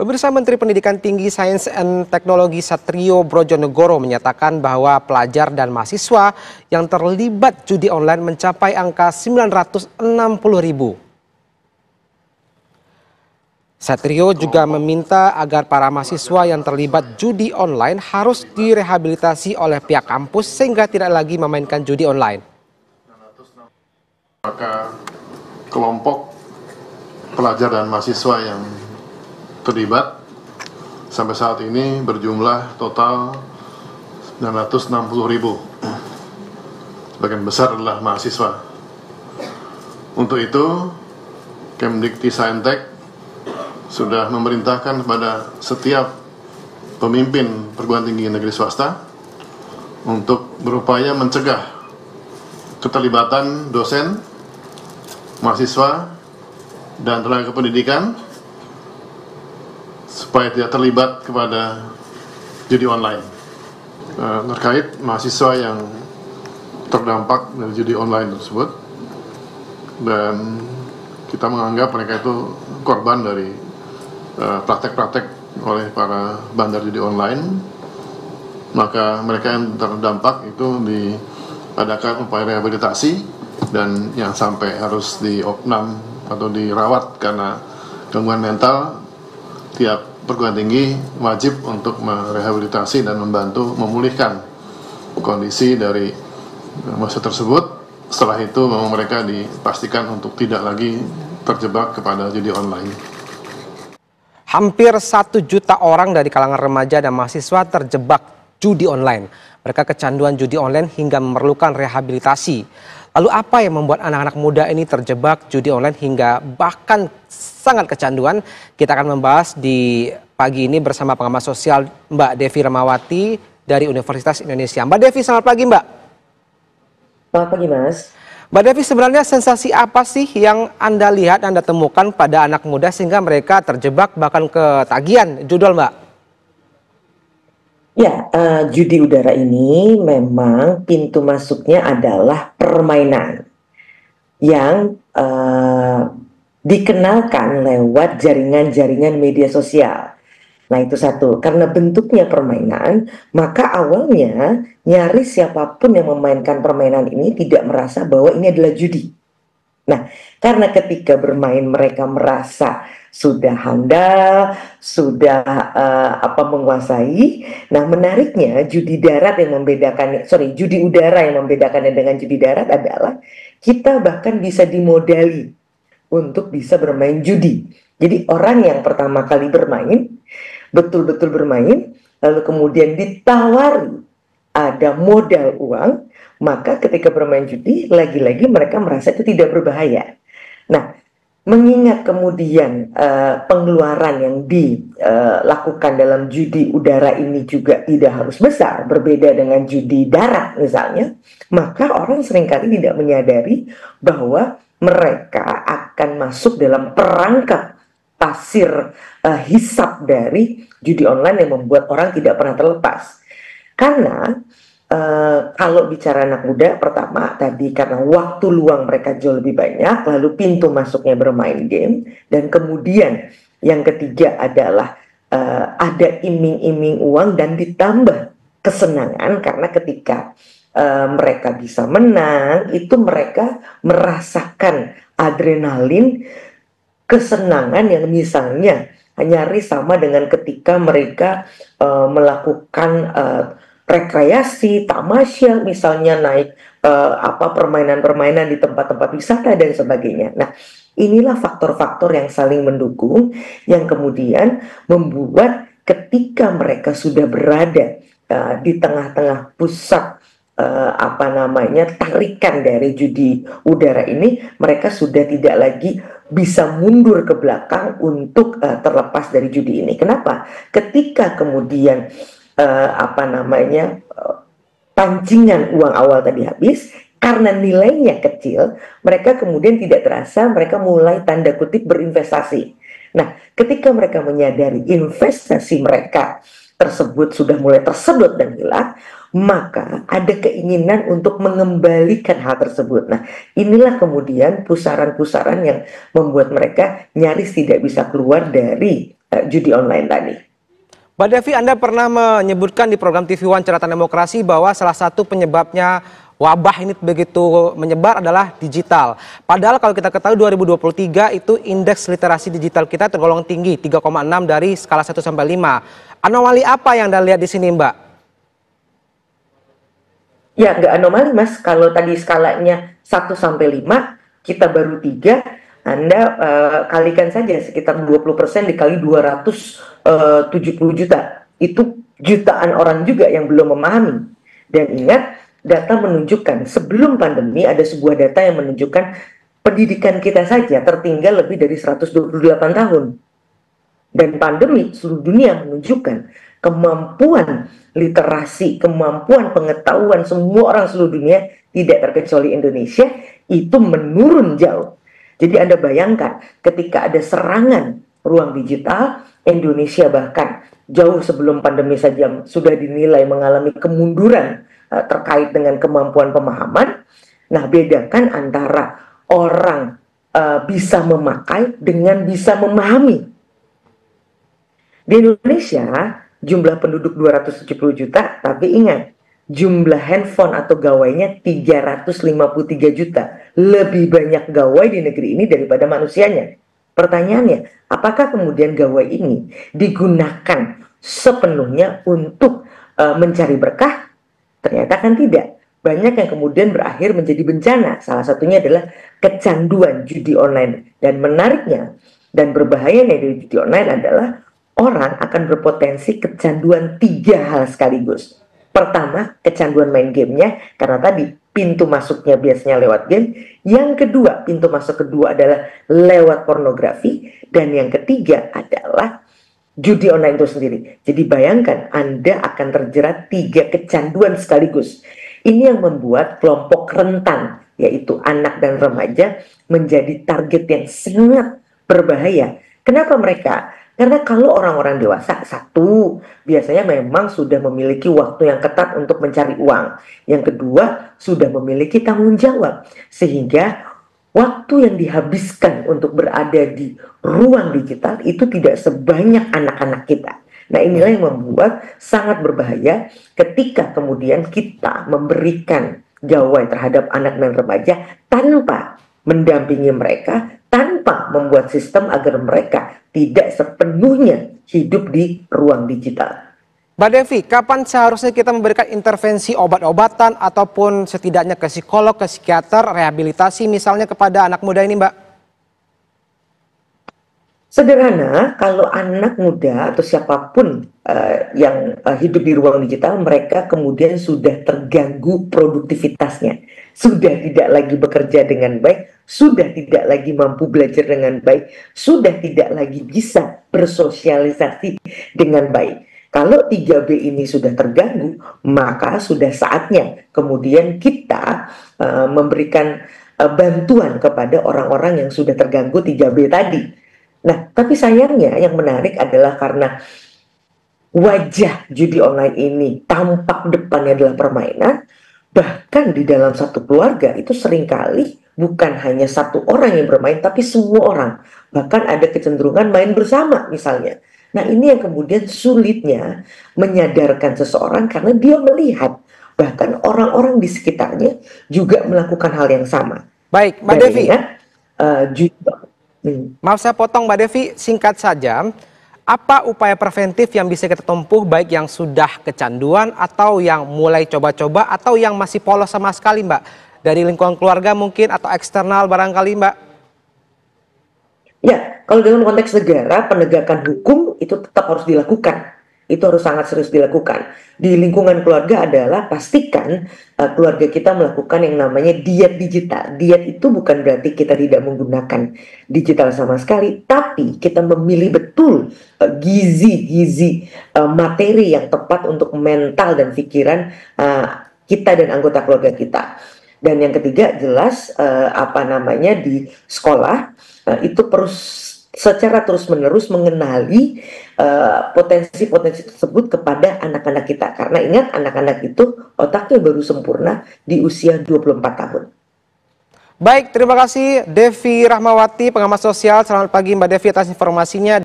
Pemirsa, Menteri Pendidikan Tinggi, Sains dan Teknologi Satrio Brojonegoro menyatakan bahwa pelajar dan mahasiswa yang terlibat judi online mencapai angka 960 ribu. Satrio juga meminta agar para mahasiswa yang terlibat judi online harus direhabilitasi oleh pihak kampus sehingga tidak lagi memainkan judi online. Maka kelompok pelajar dan mahasiswa yang terlibat sampai saat ini berjumlah total 960 ribu. Sebagian besar adalah mahasiswa. Untuk itu, Kemdikti-Saintek sudah memerintahkan kepada setiap pemimpin perguruan tinggi negeri swasta untuk berupaya mencegah keterlibatan dosen, mahasiswa, dan tenaga pendidikan supaya tidak terlibat kepada judi online. Terkait mahasiswa yang terdampak dari judi online tersebut, dan kita menganggap mereka itu korban dari praktek-praktek oleh para bandar judi online, maka mereka yang terdampak itu diadakan upaya rehabilitasi, dan yang sampai harus diopnam atau dirawat karena gangguan mental, tiap perguruan tinggi wajib untuk merehabilitasi dan membantu memulihkan kondisi dari mahasiswa tersebut. Setelah itu memang mereka dipastikan untuk tidak lagi terjebak kepada judi online. Hampir 1 juta orang dari kalangan remaja dan mahasiswa terjebak judi online. Mereka kecanduan judi online hingga memerlukan rehabilitasi. Lalu apa yang membuat anak-anak muda ini terjebak judi online hingga bahkan sangat kecanduan? Kita akan membahas di pagi ini bersama pengamat sosial Mbak Devi Ramawati dari Universitas Indonesia. Mbak Devi, selamat pagi Mbak. Selamat pagi Mas. Mbak Devi, sebenarnya sensasi apa sih yang Anda lihat, Anda temukan pada anak muda sehingga mereka terjebak bahkan ketagihan judul Mbak? Ya, judi udara ini memang pintu masuknya adalah permainan yang dikenalkan lewat jaringan-jaringan media sosial. Nah, itu satu. Karena bentuknya permainan, maka awalnya nyaris siapapun yang memainkan permainan ini tidak merasa bahwa ini adalah judi. Nah, karena ketika bermain mereka merasa sudah handal, sudah menguasai. Nah, menariknya judi udara yang membedakannya dengan judi darat adalah kita bahkan bisa dimodali untuk bisa bermain judi. Jadi orang yang pertama kali bermain, betul-betul bermain, lalu kemudian ditawari ada modal uang, maka ketika bermain judi, lagi-lagi mereka merasa itu tidak berbahaya. Nah, mengingat kemudian pengeluaran yang dilakukan dalam judi udara ini juga tidak harus besar, berbeda dengan judi darat misalnya, maka orang seringkali tidak menyadari bahwa mereka akan masuk dalam perangkap pasir hisap dari judi online yang membuat orang tidak pernah terlepas. Karena kalau bicara anak muda, pertama tadi karena waktu luang mereka jauh lebih banyak, lalu pintu masuknya bermain game, dan kemudian yang ketiga adalah ada iming-iming uang dan ditambah kesenangan karena ketika mereka bisa menang, itu mereka merasakan adrenalin, kesenangan yang misalnya nyaris sama dengan ketika mereka melakukan rekreasi, tamasya, misalnya naik permainan-permainan di tempat-tempat wisata dan sebagainya. Nah, inilah faktor-faktor yang saling mendukung yang kemudian membuat ketika mereka sudah berada di tengah-tengah pusat tarikan dari judi udara ini, mereka sudah tidak lagi bisa mundur ke belakang untuk terlepas dari judi ini. Kenapa? Ketika kemudian pancingan uang awal tadi habis, karena nilainya kecil, mereka kemudian tidak terasa, mereka mulai tanda kutip berinvestasi. Nah, ketika mereka menyadari investasi mereka tersebut sudah mulai tersedot dan hilang, maka ada keinginan untuk mengembalikan hal tersebut. Nah, inilah kemudian pusaran-pusaran yang membuat mereka nyaris tidak bisa keluar dari judi online tadi. Mbak Devi, Anda pernah menyebutkan di program TV One Cerita Demokrasi bahwa salah satu penyebabnya wabah ini begitu menyebar adalah digital. Padahal kalau kita ketahui 2023 itu indeks literasi digital kita tergolong tinggi, 3,6 dari skala 1 sampai 5. Anomali apa yang Anda lihat di sini, Mbak? Ya, nggak anomali, Mas. Kalau tadi skalanya 1 sampai 5, kita baru 3, Anda kalikan saja sekitar 20% dikali 270 juta. Itu jutaan orang juga yang belum memahami. Dan ingat, data menunjukkan sebelum pandemi ada sebuah data yang menunjukkan pendidikan kita saja tertinggal lebih dari 128 tahun. Dan pandemi seluruh dunia menunjukkan kemampuan literasi, kemampuan pengetahuan semua orang seluruh dunia, tidak terkecuali Indonesia, itu menurun jauh. Jadi Anda bayangkan ketika ada serangan ruang digital, Indonesia bahkan jauh sebelum pandemi saja sudah dinilai mengalami kemunduran terkait dengan kemampuan pemahaman. Nah, bedakan antara orang bisa memakai dengan bisa memahami. Di Indonesia jumlah penduduk 270 juta, tapi ingat jumlah handphone atau gawainya 353 juta. Lebih banyak gawai di negeri ini daripada manusianya. Pertanyaannya, apakah kemudian gawai ini digunakan sepenuhnya untuk mencari berkah? Ternyata kan tidak. Banyak yang kemudian berakhir menjadi bencana. Salah satunya adalah kecanduan judi online. Dan menariknya dan berbahayanya dari judi online adalah orang akan berpotensi kecanduan 3 hal sekaligus. Pertama, kecanduan main gamenya, karena tadi pintu masuknya biasanya lewat game. Yang kedua, pintu masuk kedua adalah lewat pornografi. Dan yang ketiga adalah judi online itu sendiri. Jadi bayangkan Anda akan terjerat 3 kecanduan sekaligus. Ini yang membuat kelompok rentan, yaitu anak dan remaja, menjadi target yang sangat berbahaya. Kenapa mereka? Karena kalau orang-orang dewasa, satu, biasanya memang sudah memiliki waktu yang ketat untuk mencari uang. Yang kedua, sudah memiliki tanggung jawab. Sehingga waktu yang dihabiskan untuk berada di ruang digital itu tidak sebanyak anak-anak kita. Nah, inilah yang membuat sangat berbahaya ketika kemudian kita memberikan gawai terhadap anak dan remaja tanpa mendampingi mereka, tanpa membuat sistem agar mereka tidak sepenuhnya hidup di ruang digital. Mbak Devi, kapan seharusnya kita memberikan intervensi obat-obatan ataupun setidaknya ke psikolog, ke psikiater, rehabilitasi misalnya kepada anak muda ini, Mbak? Sederhana, kalau anak muda atau siapapun yang hidup di ruang digital, mereka kemudian sudah terganggu produktivitasnya, sudah tidak lagi bekerja dengan baik, sudah tidak lagi mampu belajar dengan baik, sudah tidak lagi bisa bersosialisasi dengan baik. Kalau 3B ini sudah terganggu, maka sudah saatnya kemudian kita memberikan bantuan kepada orang-orang yang sudah terganggu 3B tadi. Nah, tapi sayangnya yang menarik adalah karena wajah judi online ini tampak depannya adalah permainan, bahkan di dalam satu keluarga itu seringkali bukan hanya satu orang yang bermain, tapi semua orang. Bahkan ada kecenderungan main bersama misalnya. Nah, ini yang kemudian sulitnya menyadarkan seseorang karena dia melihat bahkan orang-orang di sekitarnya juga melakukan hal yang sama. Baik, Mbak Devi. Maaf saya potong Mbak Devi, singkat saja. Apa upaya preventif yang bisa kita tempuh baik yang sudah kecanduan atau yang mulai coba-coba atau yang masih polos sama sekali, Mbak? Dari lingkungan keluarga mungkin atau eksternal barangkali, Mbak? Ya, kalau dalam konteks negara, penegakan hukum itu tetap harus dilakukan. Itu harus sangat serius dilakukan. Di lingkungan keluarga adalah pastikan keluarga kita melakukan yang namanya diet digital. Diet itu bukan berarti kita tidak menggunakan digital sama sekali, tapi kita memilih betul gizi-gizi materi yang tepat untuk mental dan pikiran kita dan anggota keluarga kita. Dan yang ketiga jelas di sekolah itu secara terus-menerus mengenali potensi-potensi tersebut kepada anak-anak kita. Karena ingat, anak-anak itu otaknya baru sempurna di usia 24 tahun. Baik, terima kasih Devi Rahmawati, pengamat sosial. Selamat pagi Mbak Devi atas informasinya.